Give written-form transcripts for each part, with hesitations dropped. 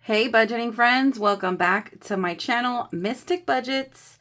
Hey budgeting friends, welcome back to my channel, Mystic Budgets.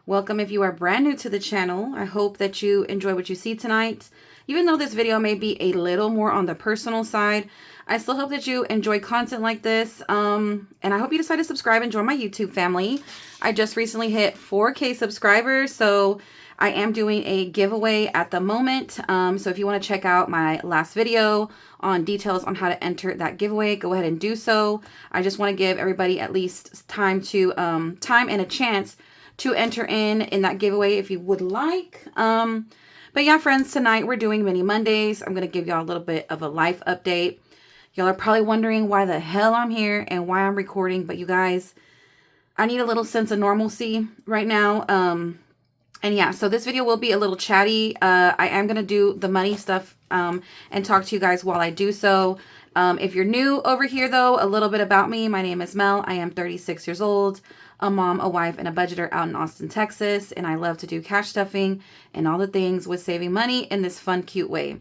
Welcome if you are brand new to the channel. I hope that you enjoy what you see tonight. Even though this video may be a little more on the personal side, I still hope that you enjoy content like this. And I hope you decide to subscribe and join my YouTube family. I just recently hit 4K subscribers, so I am doing a giveaway at the moment. So if you want to check out my last video on details on how to enter that giveaway, go ahead and do so. I just want to give everybody at least time and a chance to enter in that giveaway if you would like. But yeah, friends, tonight we're doing Mini Mondays. I'm going to give y'all a little bit of a life update. Y'all are probably wondering why the hell I'm here and why I'm recording, but you guys, I need a little sense of normalcy right now. And yeah, so this video will be a little chatty. I am going to do the money stuff and talk to you guys while I do so. If you're new over here, though, a little bit about me. My name is Mel. I am 36 years old, a mom, a wife, and a budgeter out in Austin, Texas. And I love to do cash stuffing and all the things with saving money in this fun, cute way.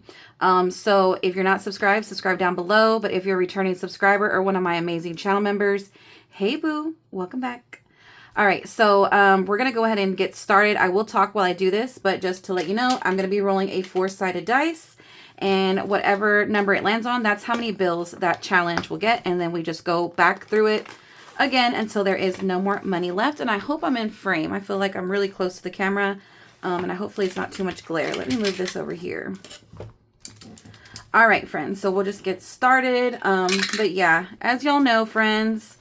So if you're not subscribed, subscribe down below. But if you're a returning subscriber or one of my amazing channel members, hey boo, welcome back. All right, so we're going to go ahead and get started. I will talk while I do this, but just to let you know, I'm going to be rolling a 4-sided dice, and whatever number it lands on, that's how many bills that challenge will get, and then we just go back through it again until there is no more money left, and I hope I'm in frame. I feel like I'm really close to the camera, and hopefully it's not too much glare. Let me move this over here. All right, friends, so we'll just get started, but yeah, as y'all know, friends,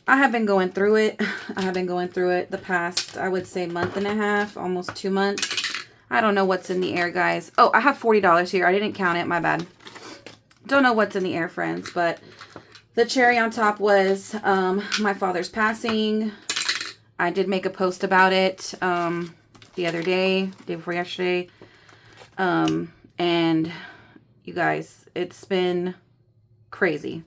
I have been going through it. I have been going through it the past, I would say, month and a half, almost 2 months. I don't know what's in the air, guys. Oh, I have $40 here. I didn't count it. My bad. Don't know what's in the air, friends. But the cherry on top was my father's passing. I did make a post about it the other day, day before yesterday. And you guys, it's been crazy.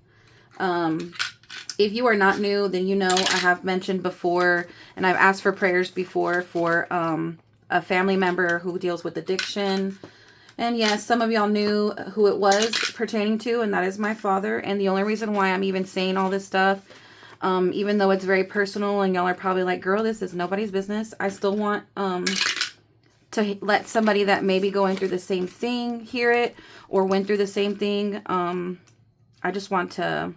If you are not new, then you know I have mentioned before, and I've asked for prayers before for a family member who deals with addiction. And yes, some of y'all knew who it was pertaining to, and that is my father. And the only reason why I'm even saying all this stuff, even though it's very personal, and y'all are probably like, girl, this is nobody's business, I still want to let somebody that may be going through the same thing hear it, or went through the same thing. I just want to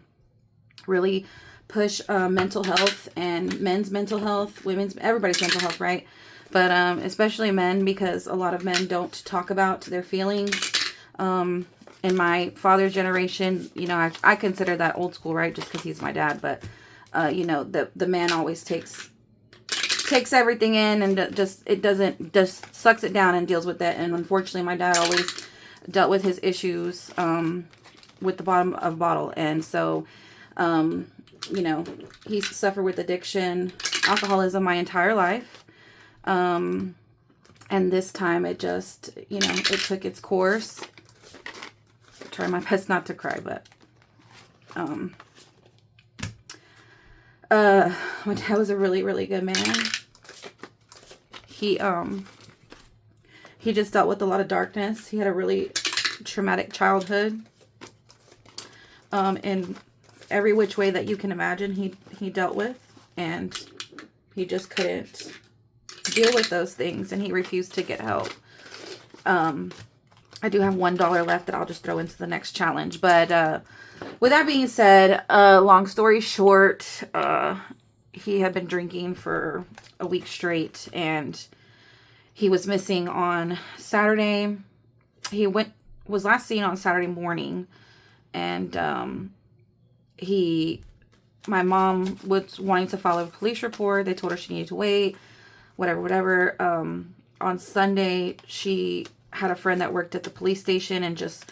really push mental health and men's mental health, women's, everybody's mental health, right? But especially men, because a lot of men don't talk about their feelings. In my father's generation, you know, I consider that old school, right? Just because he's my dad, but you know, the man always takes everything in and just sucks it down and deals with it. And unfortunately, my dad always dealt with his issues with the bottom of a bottle, and so you know, he's suffered with addiction, alcoholism my entire life. And this time it just, you know, it took its course. I try my best not to cry, but, my dad was a really, really good man. He just dealt with a lot of darkness. He had a really traumatic childhood. And every which way that you can imagine he dealt with, and he just couldn't deal with those things, and he refused to get help. I do have $1 left that I'll just throw into the next challenge, but with that being said, long story short, he had been drinking for a week straight, and he was missing on Saturday. He was last seen on Saturday morning, and my mom was wanting to file a police report. They told her she needed to wait, whatever. On Sunday, she had a friend that worked at the police station and just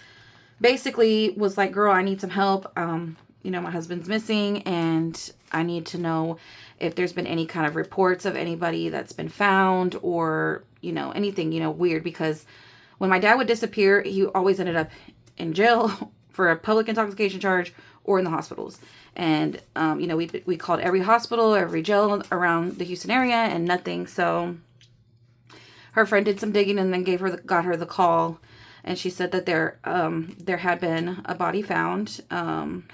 basically was like, girl, I need some help. You know, my husband's missing, and I need to know if there's been any kind of reports of anybody that's been found, or, you know, anything, you know, weird, because when my dad would disappear, he always ended up in jail for a public intoxication charge or in the hospitals. And, you know, we called every hospital, every jail around the Houston area, and nothing. So her friend did some digging and then got her the call. And she said that there had been a body found,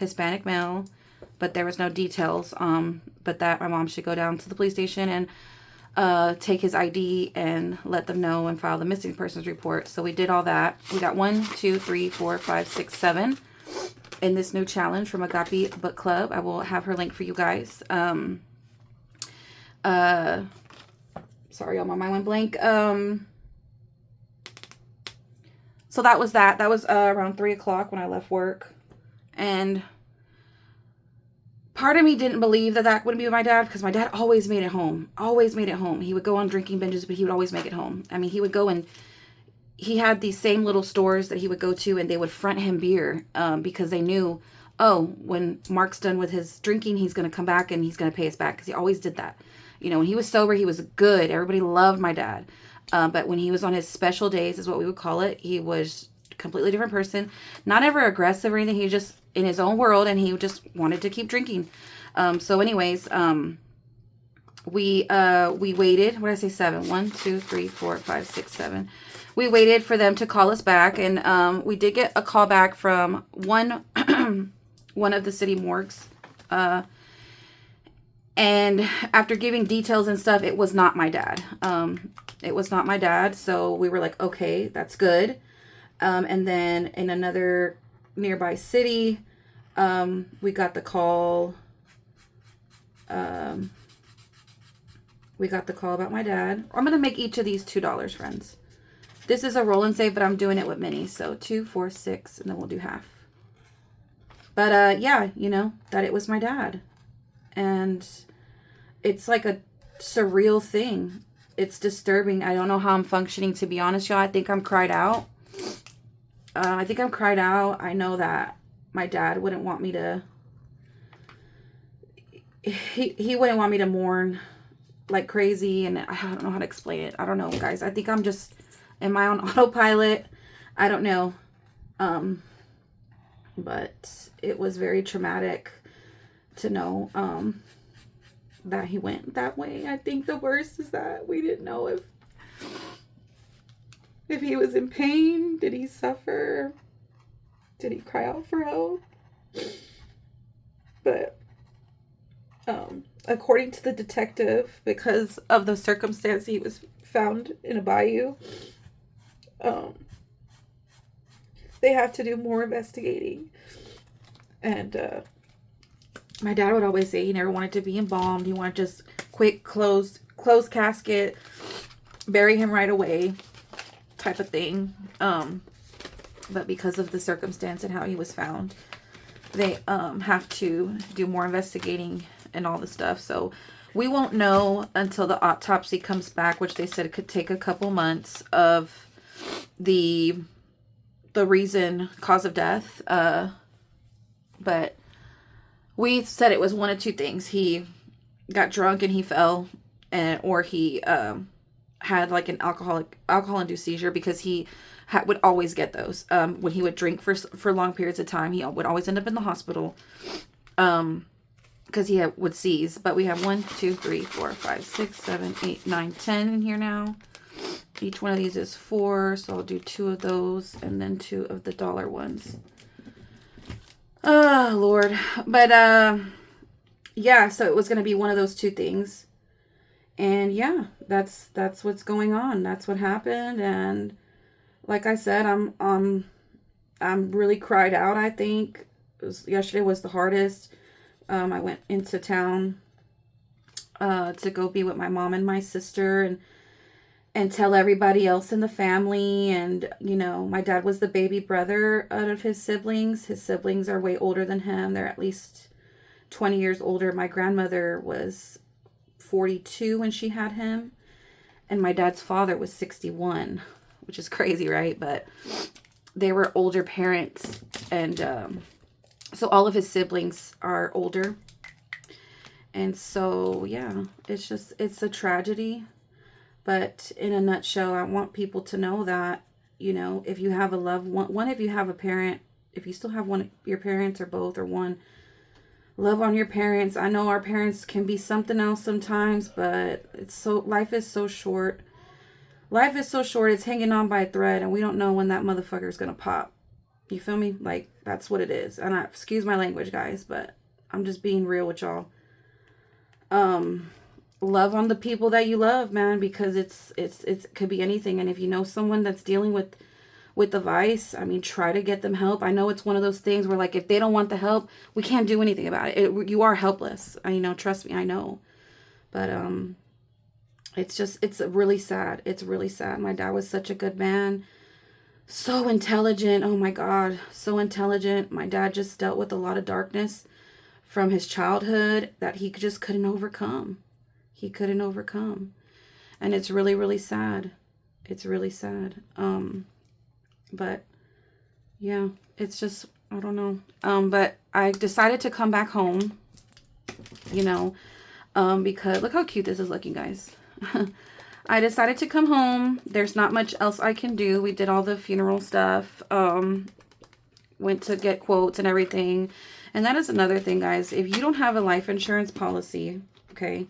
Hispanic male, but there was no details. But that my mom should go down to the police station and take his ID and let them know and file the missing persons report. So we did all that. We got 1, 2, 3, 4, 5, 6, 7 in this new challenge from Agape Book Club. I will have her link for you guys. Sorry, my mind went blank. So that was that. That was around 3 o'clock when I left work. And part of me didn't believe that that would be my dad, because my dad always made it home. Always made it home. He would go on drinking binges, but he would always make it home. I mean, he would go and he had these same little stores that he would go to, and they would front him beer because they knew, oh, when Mark's done with his drinking, he's going to come back and he's going to pay us back, because he always did that. You know, when he was sober, he was good. Everybody loved my dad. But when he was on his special days, is what we would call it, he was a completely different person. Not ever aggressive or anything. He was just in his own world, and he just wanted to keep drinking. So anyways, we waited. What did I say? 7. 1, 2, 3, 4, 5, 6, 7. We waited for them to call us back, and we did get a call back from one of the city morgues. And after giving details and stuff, it was not my dad. It was not my dad. So we were like, okay, that's good. And then in another nearby city, we got the call. We got the call about my dad. I'm going to make each of these $2, friends. This is a roll and save, but I'm doing it with minis. So 2, 4, 6, and then we'll do half. But yeah, you know, that it was my dad. And it's like a surreal thing. It's disturbing. I don't know how I'm functioning, to be honest, y'all. I think I'm cried out. I think I'm cried out. I know that my dad wouldn't want me to... He wouldn't want me to mourn like crazy, and I don't know how to explain it. I don't know, guys. I think I'm just... Am I on autopilot? I don't know. But it was very traumatic to know that he went that way. I think the worst is that we didn't know if he was in pain. Did he suffer? Did he cry out for help? But according to the detective, because of the circumstance, he was found in a bayou. They have to do more investigating. And my dad would always say he never wanted to be embalmed. He wanted just quick, close casket, bury him right away type of thing. But because of the circumstance and how he was found, they have to do more investigating and all the stuff. So we won't know until the autopsy comes back, which they said it could take a couple months, of the reason, cause of death. But we said it was one of two things. He got drunk and he fell, or he had like an alcohol-induced seizure, because he would always get those. When he would drink for long periods of time, he would always end up in the hospital because he would seize. But we have 1, 2, 3, 4, 5, 6, 7, 8, 9, 10 in here now. Each one of these is 4, so I'll do 2 of those and then 2 of the dollar ones. Oh, Lord. But, yeah, so it was going to be one of those 2 things. And, yeah, that's what's going on. That's what happened. And like I said, I'm really cried out, I think. Yesterday was the hardest. I went into town to go be with my mom and my sister and tell everybody else in the family. And, you know, my dad was the baby brother out of his siblings. His siblings are way older than him. They're at least 20 years older. My grandmother was 42 when she had him. And my dad's father was 61, which is crazy, right? But they were older parents. And so all of his siblings are older. And so, yeah, it's a tragedy. But in a nutshell, I want people to know that, you know, if you have a loved one, if you have a parent, if you still have one of your parents or both or one, love on your parents. I know our parents can be something else sometimes, but life is so short. Life is so short. It's hanging on by a thread, and we don't know when that motherfucker is going to pop. You feel me? Like, that's what it is. And excuse my language, guys, but I'm just being real with y'all. Love on the people that you love, man, because it could be anything. And if you know someone that's dealing with the vice, I mean, try to get them help. I know it's one of those things where, like, if they don't want the help, we can't do anything about it. You are helpless. Trust me, I know. But it's really sad. It's really sad. My dad was such a good man. So intelligent. Oh my God. So intelligent. My dad just dealt with a lot of darkness from his childhood that he just couldn't overcome. He couldn't overcome. And it's really, really sad. It's really sad. But yeah, it's just, I don't know. But I decided to come back home, because look how cute this is looking, guys. I decided to come home. There's not much else I can do. We did all the funeral stuff. Went to get quotes and everything. And that is another thing, guys. If you don't have a life insurance policy, okay,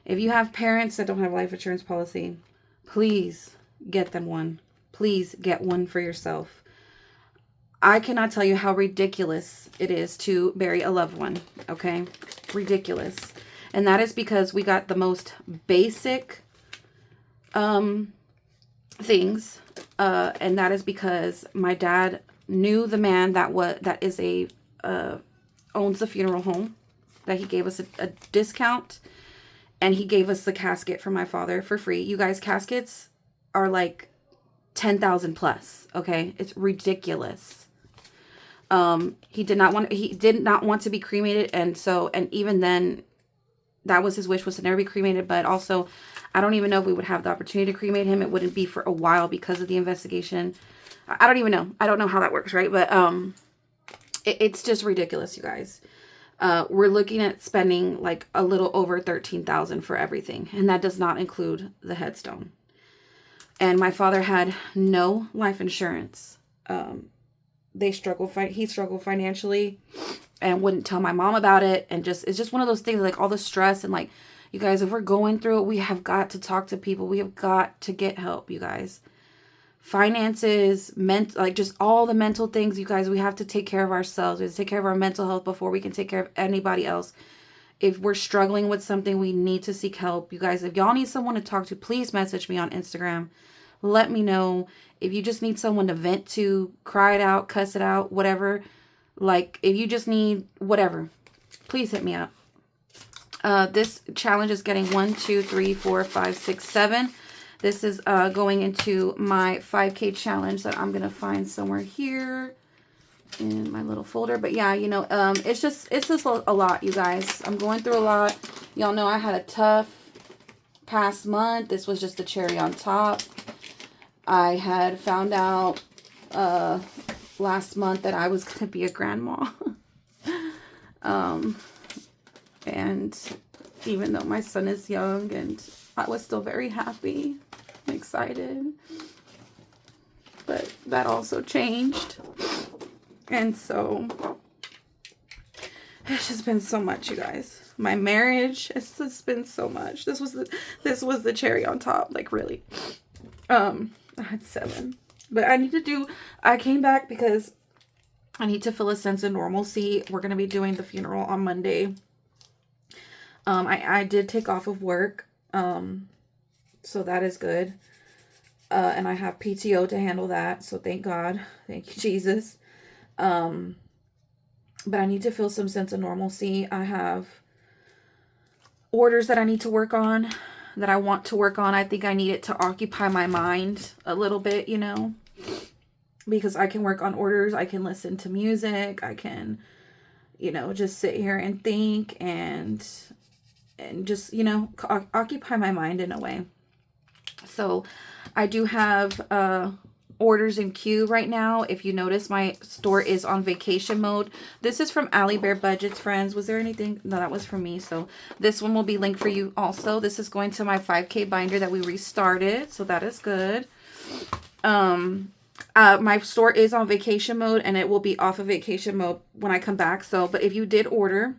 if you have parents that don't have a life insurance policy, please get them one. Please get one for yourself. I cannot tell you how ridiculous it is to bury a loved one, okay? Ridiculous. And that is because we got the most basic things, and that is because my dad knew the man that owns the funeral home, that he gave us a discount, and he gave us the casket for my father for free. You guys, caskets are like 10,000 plus, okay? It's ridiculous. He did not want to be cremated, and even then, that was his wish, was to never be cremated. But also, I don't even know if we would have the opportunity to cremate him. It wouldn't be for a while because of the investigation. I don't even know. I don't know how that works, right? But it's just ridiculous, you guys. We're looking at spending like a little over $13,000 for everything, and that does not include the headstone. And my father had no life insurance. He struggled financially and wouldn't tell my mom about it. And it's just one of those things, like all the stress and like, you guys, if we're going through it, we have got to talk to people. We have got to get help, you guys. Finances, just all the mental things, you guys, we have to take care of ourselves. We have to take care of our mental health before we can take care of anybody else. If we're struggling with something, we need to seek help. You guys, if y'all need someone to talk to, please message me on Instagram. Let me know. If you just need someone to vent to, cry it out, cuss it out, whatever. Like, if you just need whatever, please hit me up. This challenge is getting 1, 2, 3, 4, 5, 6, 7. This is going into my 5K challenge that I'm going to find somewhere here in my little folder. But yeah, it's just a lot, you guys. I'm going through a lot. Y'all know I had a tough past month. This was just the cherry on top. I had found out last month that I was going to be a grandma. And even though my son is young, and I was still very happy and excited, but that also changed. And so it's just been so much, you guys. My marriage, it's just been so much. This was the cherry on top, like really. I had 7, but I came back because I need to feel a sense of normalcy. We're going to be doing the funeral on Monday. I did take off of work. So that is good. And I have PTO to handle that. So thank God. Thank you, Jesus. But I need to feel some sense of normalcy. I have orders that I need to work on, that I want to work on. I think I need it to occupy my mind a little bit, because I can work on orders. I can listen to music. I can, just sit here and think and just, occupy my mind in a way. So I do have orders in queue right now. If you notice, my store is on vacation mode. This is from Budgets, friends. Was there anything? No, that was from me. So this one will be linked for you also. This is going to my 5K binder that we restarted. So that is good. My store is on vacation mode, and it will be off of vacation mode when I come back. So, but if you did order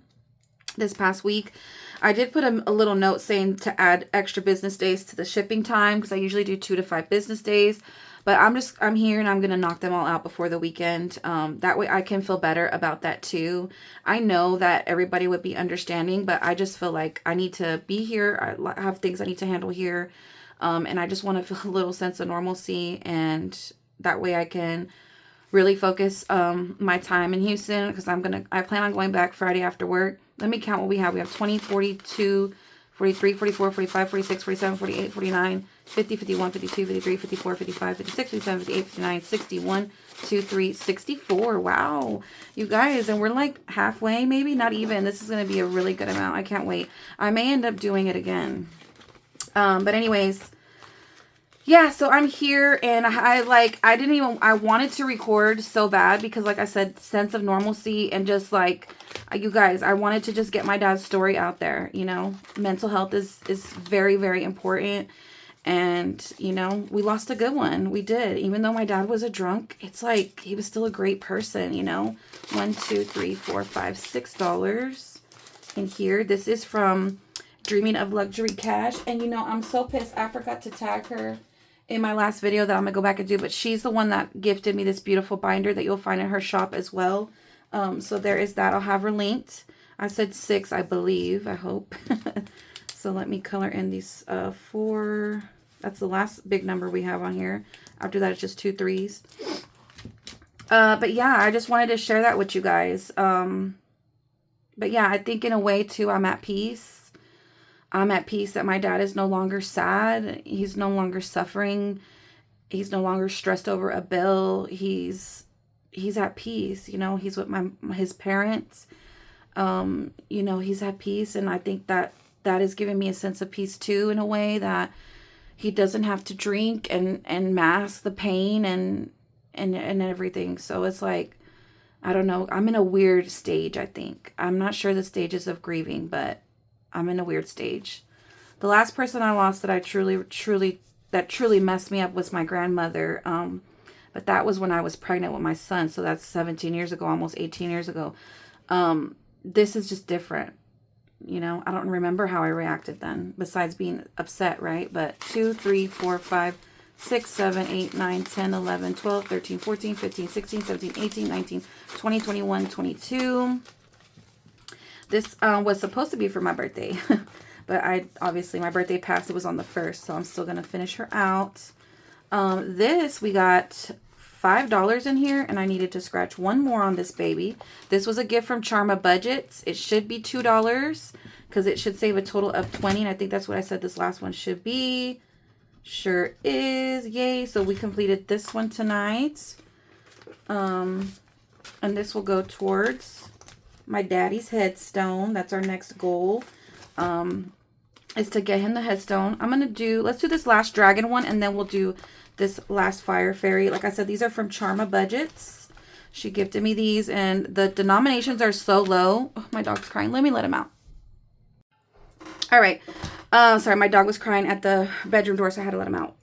this past week, I did put a little note saying to add extra business days to the shipping time, because I usually do 2 to 5 business days. But I'm here and I'm going to knock them all out before the weekend. That way I can feel better about that too. I know that everybody would be understanding, but I just feel like I need to be here. I have things I need to handle here. And I just want to feel a little sense of normalcy, and that way I can really focus my time in Houston, because I plan on going back Friday after work. Let me count what we have. We have 20, 42, 43, 44, 45, 46, 47, 48, 49, 50, 51, 52, 53, 54, 55, 56, 57, 58, 59, 60, 1, 2, 3, 64. Wow, you guys, and we're like halfway, maybe not even. This is going to be a really good amount. I can't wait. I may end up doing it again. But anyways, yeah, so I'm here, and I wanted to record so bad because, like I said, sense of normalcy, and just like, you guys, I wanted to just get my dad's story out there. You know, mental health is very, very important. And, you know, we lost a good one. We did. Even though my dad was a drunk, it's like he was still a great person, you know. $1, 2, 3, 4, 5, $6 in here. This is from Dreaming of Luxury Cash. And, you know, I'm so pissed. I forgot to tag her in my last video that I'm going to go back and do. But she's the one that gifted me this beautiful binder that you'll find in her shop as well. So there is that. I'll have her linked. I said 6, I believe. I hope. So let me color in these 4. That's the last big number we have on here. After that, it's just 2 3s. But yeah, I just wanted to share that with you guys. But yeah, I think in a way too, I'm at peace. I'm at peace that my dad is no longer sad. He's no longer suffering. He's no longer stressed over a bill. He's at peace. You know, he's with his parents. You know, he's at peace. And I think that is giving me a sense of peace too, in a way that he doesn't have to drink and mask the pain and everything. So it's like, I don't know. I'm in a weird stage, I think. I'm not sure the stages of grieving, but I'm in a weird stage. The last person I lost that truly messed me up was my grandmother. But that was when I was pregnant with my son. So that's 17 years ago, almost 18 years ago. This is just different. You know, I don't remember how I reacted then, besides being upset, right? But 2, 3, 4, 5, 6, 7, 8, 9, 10, 11, 12, 13, 14, 15, 16, 17, 18, 19, 20, 21, 22. This was supposed to be for my birthday. But obviously my birthday passed. It was on the 1st, so I'm still going to finish her out. This, we got $5 in here, and I needed to scratch one more on this baby. This was a gift from Budgets. It should be $2 because it should save a total of 20, and I think that's what I said this last one should be. Sure is. Yay. So we completed this one tonight. And this will go towards my daddy's headstone. That's our next goal. Is to get him the headstone. Let's do this last dragon one, and then we'll do this last fire fairy. Like I said, these are from Budgets. She gifted me these, and the denominations are so low. Oh, my dog's crying. Let me let him out. All right. Sorry, my dog was crying at the bedroom door, so I had to let him out.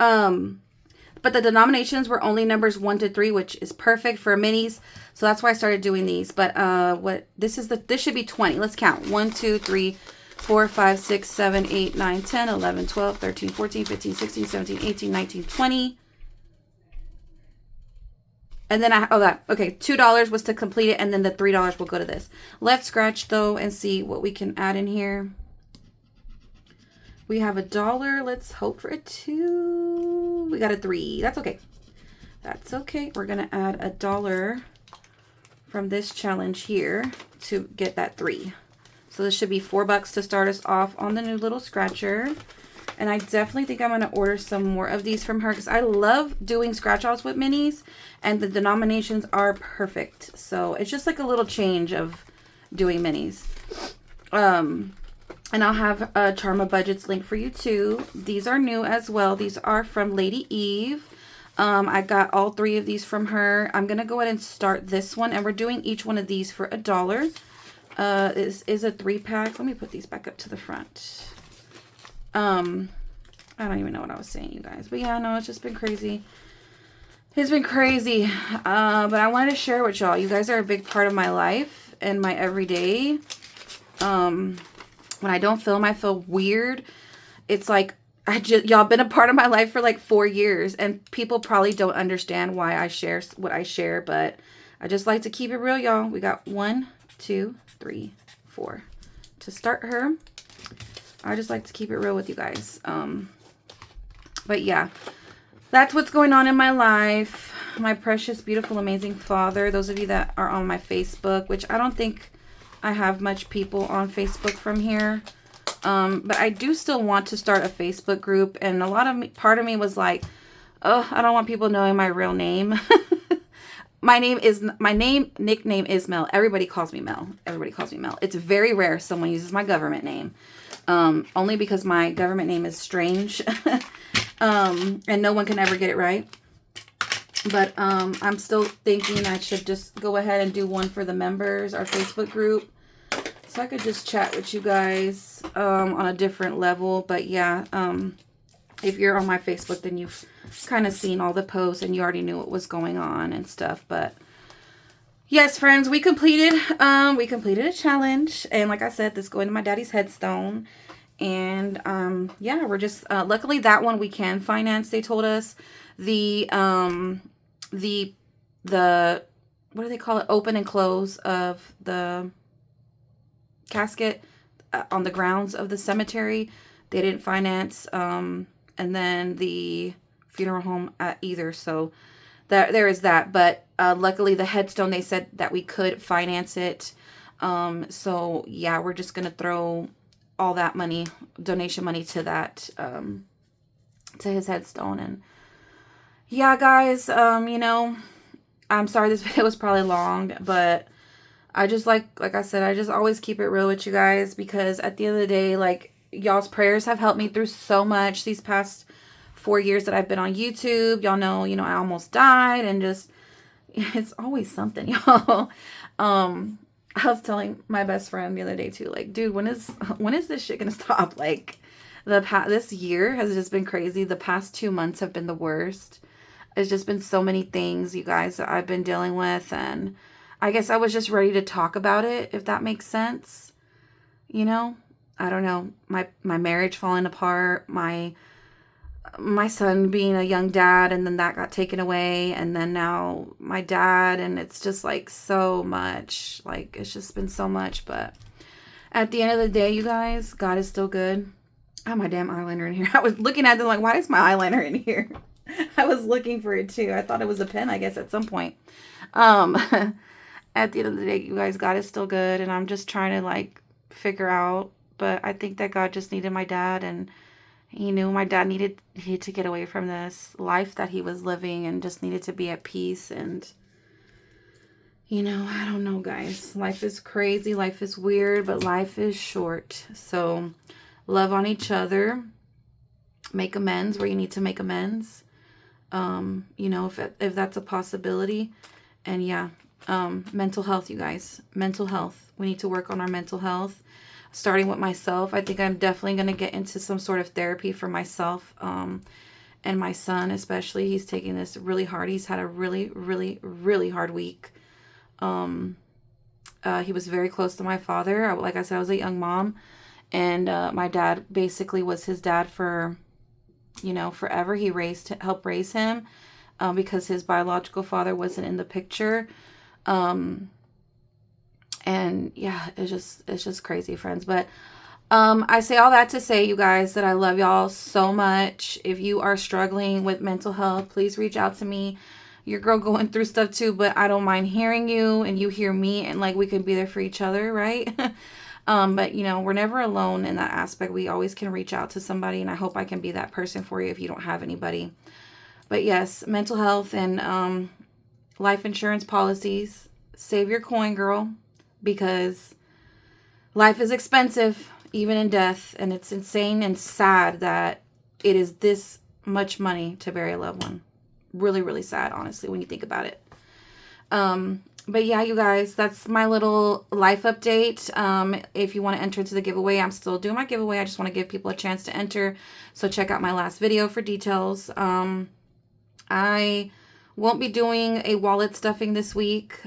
But the denominations were only numbers 1 to 3, which is perfect for minis. So that's why I started doing these. But this should be 20. Let's count. 1, 2, 3, 4, 5, 6, 7, 8, 9, 10, 11, 12, 13, 14, 15, 16, 17, 18, 19, 20. And then $2 was to complete it, and then the $3 will go to this. Let's scratch though and see what we can add in here. We have $1. Let's hope for a 2. We got a 3. That's okay. That's okay. We're gonna add $1 from this challenge here to get that 3. So this should be $4 to start us off on the new little scratcher. And I definitely think I'm going to order some more of these from her, because I love doing scratch offs with minis, and the denominations are perfect. So it's just like a little change of doing minis. And I'll have a Budgets link for you too. These are new as well. These are from Lady Eve. I got all 3 of these from her. I'm going to go ahead and start this one, and we're doing each one of these for $1. This is a 3-pack. Let me put these back up to the front. I don't even know what I was saying, you guys. But yeah, no, it's just been crazy. It's been crazy. But I wanted to share with y'all. You guys are a big part of my life and my everyday. When I don't film, I feel weird. It's like y'all been a part of my life for like 4 years, and people probably don't understand why I share what I share, but I just like to keep it real, y'all. We got 1, 2, 3, 4 to start her. I just like to keep it real with you guys. But yeah, that's what's going on in my life. My precious, beautiful, amazing father. Those of you that are on my Facebook, which I don't think I have much people on Facebook from here. But I do still want to start a Facebook group. And part of me was like, oh, I don't want people knowing my real name. My nickname is Mel. Everybody calls me Mel. Everybody calls me Mel. It's very rare someone uses my government name. Only because my government name is strange. And no one can ever get it right. But I'm still thinking I should just go ahead and do one for the members, our Facebook group. So I could just chat with you guys on a different level. But yeah, if you're on my Facebook, then you've kind of seen all the posts and you already knew what was going on and stuff. But yes, friends, we completed a challenge. And like I said, this is going to my daddy's headstone. And yeah, we're just luckily that one we can finance. They told us the what do they call it? Open and close of the casket on the grounds of the cemetery. They didn't finance. And then the funeral home either. So there is that. But luckily the headstone, they said that we could finance it. So yeah, we're just going to throw all that money, donation money to that, to his headstone. And yeah, guys, you know, I'm sorry this video was probably long, but I just like I said, I just always keep it real with you guys, because at the end of the day, like, y'all's prayers have helped me through so much these past 4 years that I've been on YouTube. Y'all know, I almost died, and just, it's always something, y'all. I was telling my best friend the other day too, like, dude, when is this shit gonna stop? Like, this year has just been crazy. The past 2 months have been the worst. It's just been so many things, you guys, that I've been dealing with, and I guess I was just ready to talk about it, if that makes sense. I don't know, my marriage falling apart, my son being a young dad, and then that got taken away, and then now my dad, and it's just like so much. Like, it's just been so much. But at the end of the day, you guys, God is still good. I have my damn eyeliner in here. I was looking at them like, why is my eyeliner in here? I was looking for it too. I thought it was a pen, I guess, at some point. At the end of the day, you guys, God is still good, and I'm just trying to like figure out. But I think that God just needed my dad, and he knew my dad needed to get away from this life that he was living, and just needed to be at peace. And I don't know, guys. Life is crazy. Life is weird, but life is short. So love on each other. Make amends where you need to make amends. If that's a possibility. And yeah, mental health, you guys. Mental health. We need to work on our mental health. Starting with myself. I think I'm definitely going to get into some sort of therapy for myself. And my son, especially, he's taking this really hard. He's had a really, really, really hard week. He was very close to my father. Like I said, I was a young mom. And my dad basically was his dad for, forever. He helped raise him because his biological father wasn't in the picture. And yeah, it's just crazy, friends. But I say all that to say, you guys, that I love y'all so much. If you are struggling with mental health, please reach out to me. Your girl going through stuff too, but I don't mind hearing you, and you hear me, and like, we can be there for each other, right? But we're never alone in that aspect. We always can reach out to somebody, and I hope I can be that person for you if you don't have anybody. But yes, mental health and life insurance policies. Save your coin, girl. Because life is expensive, even in death. And it's insane and sad that it is this much money to bury a loved one. Really, really sad, honestly, when you think about it. But yeah, you guys, that's my little life update. If you want to enter into the giveaway, I'm still doing my giveaway. I just want to give people a chance to enter. So check out my last video for details. I won't be doing a wallet stuffing this week.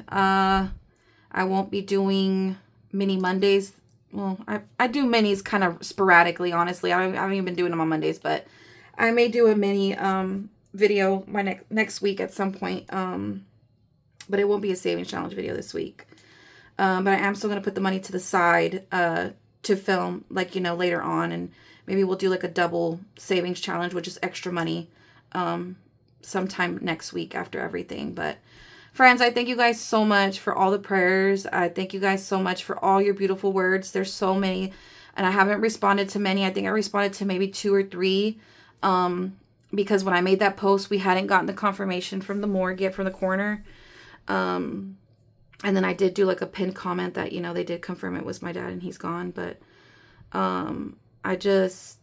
I won't be doing mini Mondays well, I do minis kind of sporadically, honestly. I haven't even been doing them on Mondays, but I may do a mini video my next week at some point. But it won't be a savings challenge video this week. But I am still going to put the money to the side to film, like, you know, later on. And maybe we'll do like a double savings challenge with just extra money sometime next week after everything. But friends, I thank you guys so much for all the prayers. I thank you guys so much for all your beautiful words. There's so many, and I haven't responded to many. I think I responded to maybe 2 or 3 because when I made that post, we hadn't gotten the confirmation from the morgue yet, from the coroner. And then I did do like a pinned comment that, you know, they did confirm it was my dad and he's gone. But I just,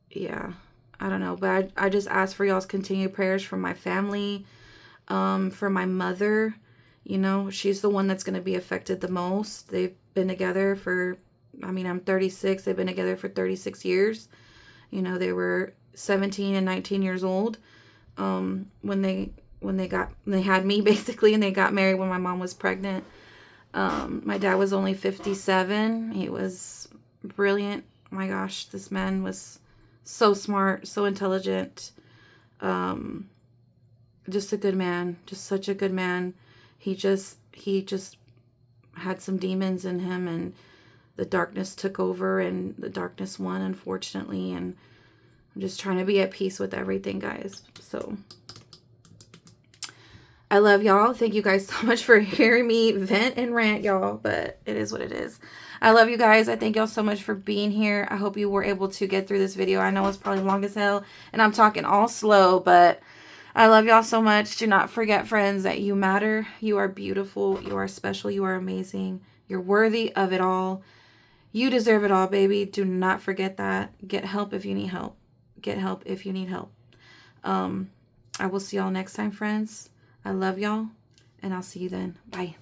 yeah, I don't know. But I just ask for y'all's continued prayers for my family, for my mother. You know, she's the one that's going to be affected the most. They've been together for, I mean, I'm 36. They've been together for 36 years. You know, they were 17 and 19 years old when they had me, basically, and they got married when my mom was pregnant. My dad was only 57. He was brilliant. My gosh, this man was so smart, so intelligent. Just a good man, just such a good man. He just had some demons in him, and the darkness took over, and the darkness won, unfortunately. And I'm just trying to be at peace with everything, guys. So I love y'all. Thank you guys so much for hearing me vent and rant, y'all. But it is what it is. I love you guys. I thank y'all so much for being here. I hope you were able to get through this video. I know it's probably long as hell, and I'm talking all slow, but I love y'all so much. Do not forget, friends, that you matter. You are beautiful. You are special. You are amazing. You're worthy of it all. You deserve it all, baby. Do not forget that. Get help if you need help. Get help if you need help. I will see y'all next time, friends. I love y'all, and I'll see you then. Bye.